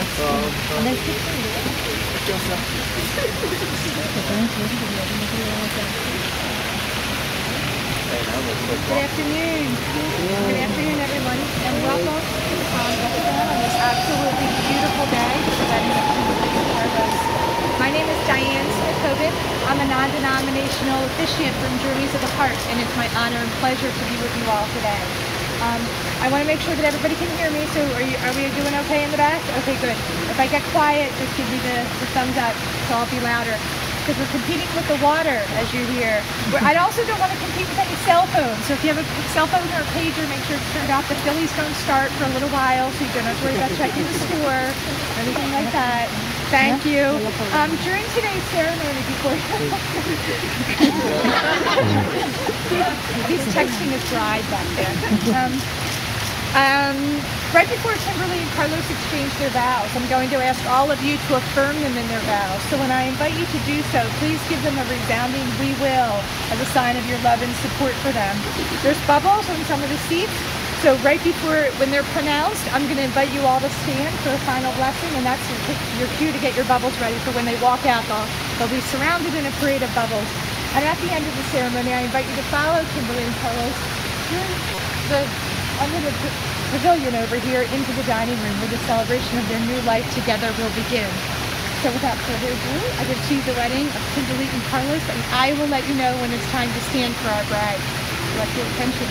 Good afternoon. Good afternoon, everyone, and welcome to the Bethlehem on this absolutely beautiful day for the wedding of Kimberly and Carlos. My name is Diane Smith-Hogan. I'm a non-denominational officiant from Journeys of the Heart, and it's my honor and pleasure to be with you all today. I want to make sure that everybody can hear me, so are we doing okay in the back? Okay, good. If I get quiet, just give me the thumbs up, so I'll be louder. Because we're competing with the water, as you hear. I also don't want to compete with any cell phones, so if you have a cell phone or a pager, make sure it's turned off. The Phillies don't start for a little while, so you don't have to worry about checking the score, or anything like that. Thank you. During today's ceremony, before he's texting his bride back there. Right before Kimberly and Carlos exchange their vows, I'm going to ask all of you to affirm them in their vows. So when I invite you to do so, please give them a resounding "we will" as a sign of your love and support for them. There's bubbles on some of the seats. So right before, when they're pronounced, I'm going to invite you all to stand for a final blessing, and that's your cue to get your bubbles ready for when they walk out. They'll be surrounded in a parade of bubbles. And at the end of the ceremony, I invite you to follow Kimberly and Carlos under the pavilion over here into the dining room where the celebration of their new life together will begin. So without further ado, I give to you the wedding of Kimberly and Carlos, and I will let you know when it's time to stand for our bride. Direct your attention.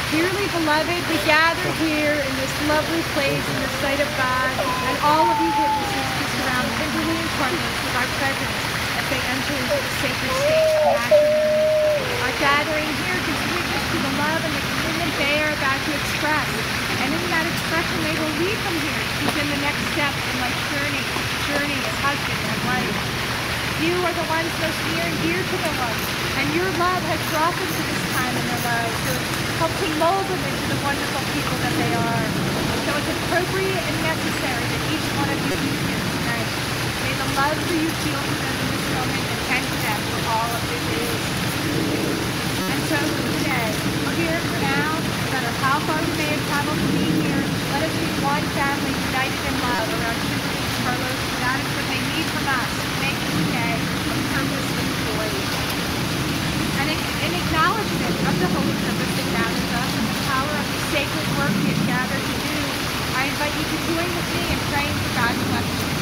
Dearly beloved, we gather here in this lovely place in the sight of God, and all of you witnesses to surround Kimberly and Carlos with our presence as they enter into the sacred state of matrimony. Our gathering here gives witness to the love and the commitment they are about to express, and in that expression they will leave from here to begin the next step in life's journey as husband and wife. You are the ones most near and dear to their ones, and your love has brought them to this time in their lives to help to mold them into the wonderful people that they are. So it's appropriate and necessary that each one of you be here tonight. May the love that you feel for them in this moment attend to them for all of it is. And so today, we're here for now, no matter how far we may have traveled to be here, let us be one love around Kimberly and Carlos. That is what they need from us to make this day a purpose with joy. And in acknowledgement of the holy purpose that gathers us and the power of the sacred work we have gathered to do, I invite you to join with me in praying for God's blessing.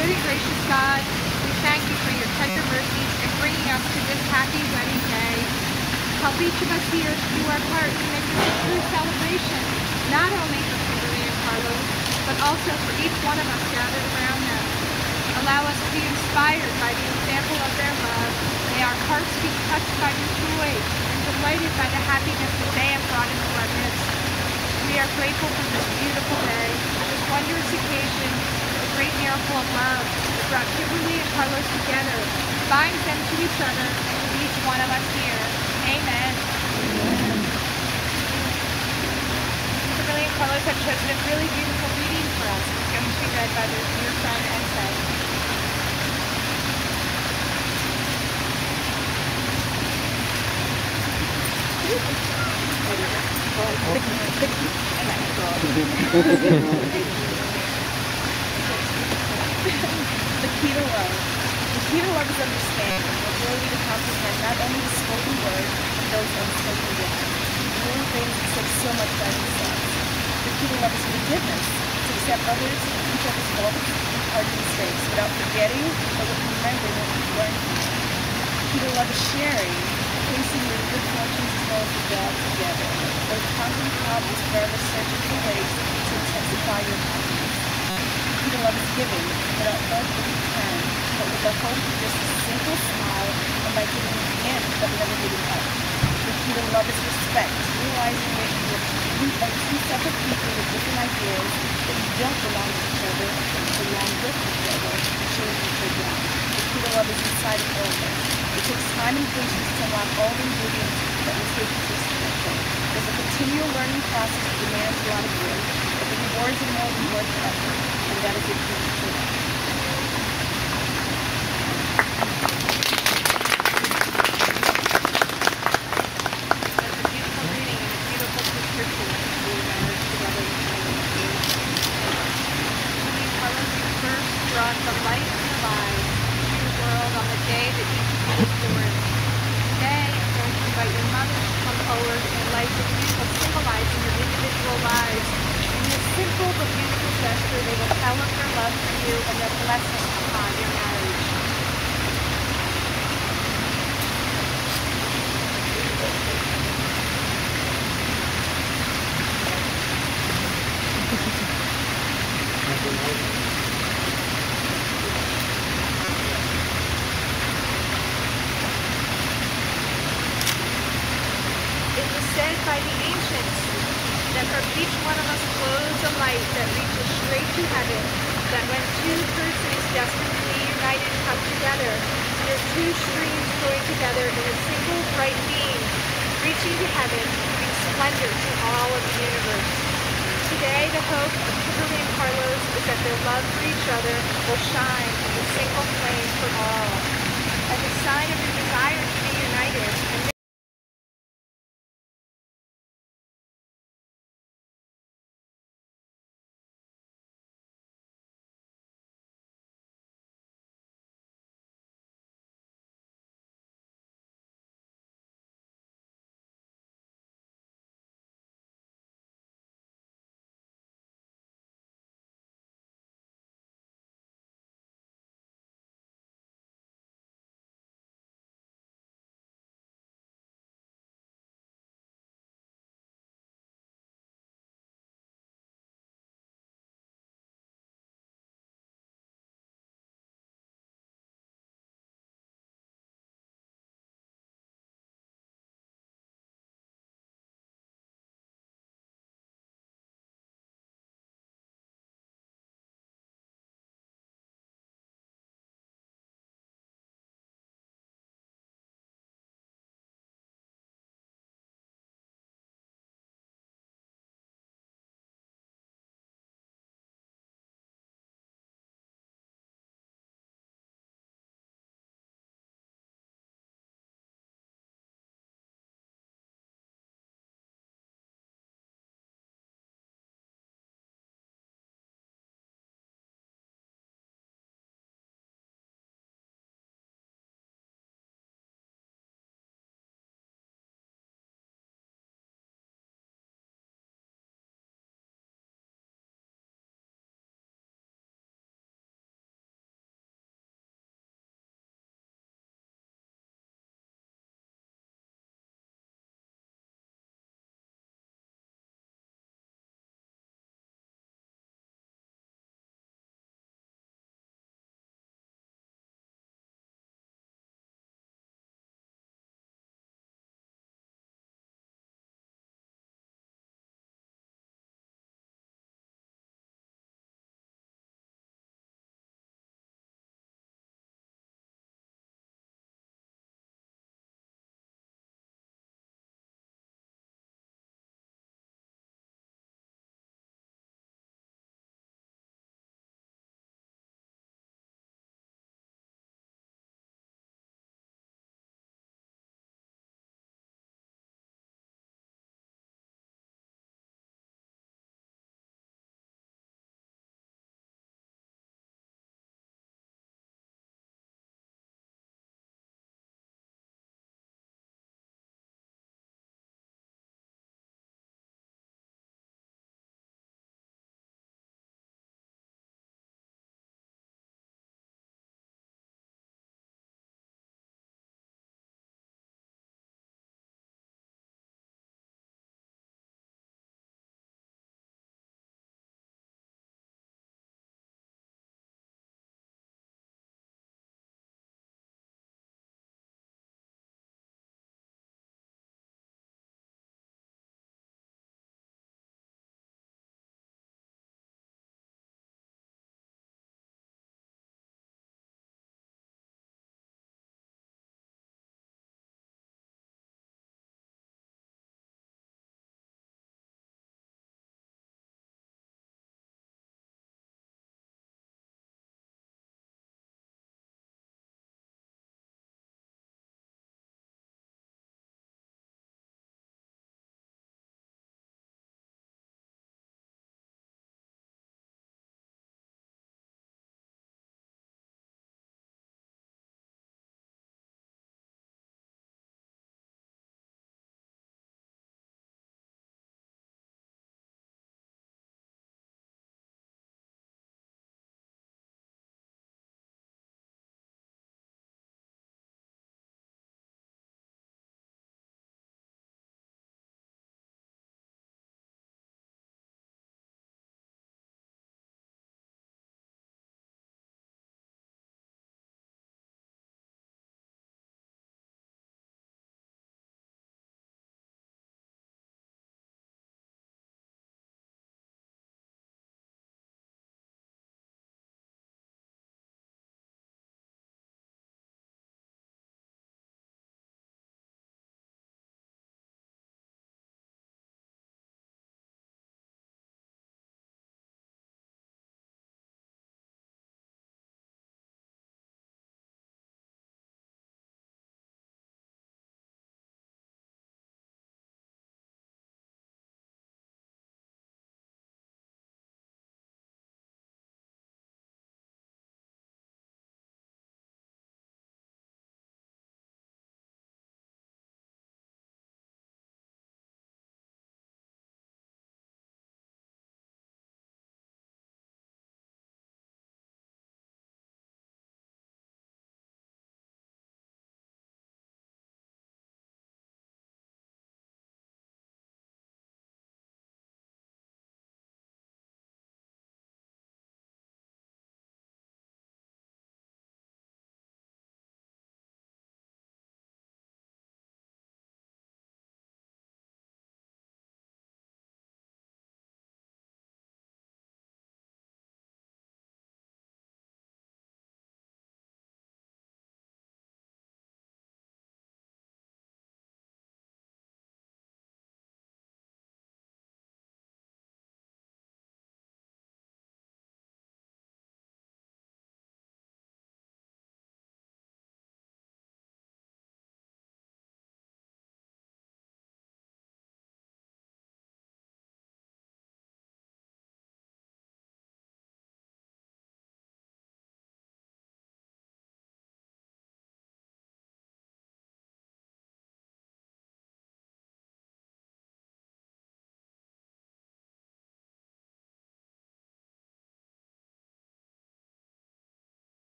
Good and gracious God, we thank you for your tender mercies in bringing us to this happy wedding day. Help each of us here to do our part to make this a true celebration, not only for Kimberly and Carlos, but also for each one of us gathered around them. Allow us to be inspired by the example of their love. May our hearts be touched by the joy and delighted by the happiness that they have brought into our midst. We are grateful for this beautiful day, this wondrous occasion, the great miracle of love that brought Kimberly and Carlos together, binds them to each other and to each one of us here. Amen. Kimberly and Carlos have chosen a really beautiful reading for us. It's going to be read by their dear friend and friend. The key to love. The key to love is understanding, the ability to comprehend not only the spoken word, but those unspoken words. Little things that say so much by themselves. The key to love is forgiveness, to accept others and each other's faults and pardon mistakes without forgetting or remembering what we've learned from them. The key to love is sharing, facing your good fortunes as well as the bad together. Both conquering problems forever searching for ways to intensify your happiness. The key to love is giving, without hope if you can, but with the hope of just a simple smile and by giving the end of never giving up. The key to love is respect, realizing that you are two separate people with different ideas, that you don't belong to each other, but you belong with each other, and sharing each other. The key to love is inside of all of us. It takes time and patience to unlock all the ingredients that will take you to this connection. There's a continual learning process that demands a lot of work, but the rewards are more than worth the effort, and that is the key to love. That's a beautiful reading and a beautiful description of the marriage together with Kimberly and Carlos, you first brought the light and the lives to the world on the day that each of you was born. Today, I'm going to invite your mothers to come forward and light the fuse of symbolizing your individual lives. In this simple but beautiful gesture, they will tell of their love for you and their blessing upon your marriage. It was said by the ancients that from each one of us flows a light that reaches straight to heaven, that when two persons destined to be united come together, and as two streams flowing together in a single bright beam, reaching to heaven, giving splendor to all of the universe. Today, the hope of Kimberly and Carlos is that their love for each other will shine as a single flame for all. As a sign of their desire to be united,